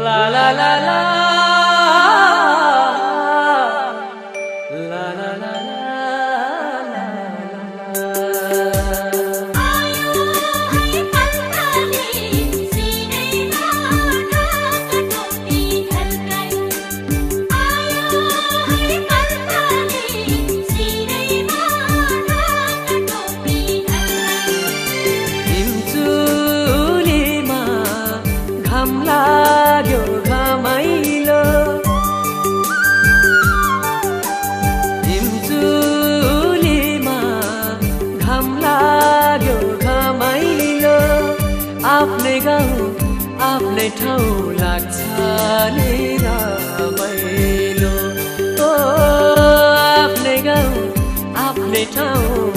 La la la la la la la la लाग्यो घमाइलो हिमचुलीमा घाम लाग्यो घमाइलो आफ्नै गाउँ आफ्नै ठाउँ लाग्छ नि रमाइलो ओ आफ्नै गाउँ आफ्नै ठाउँ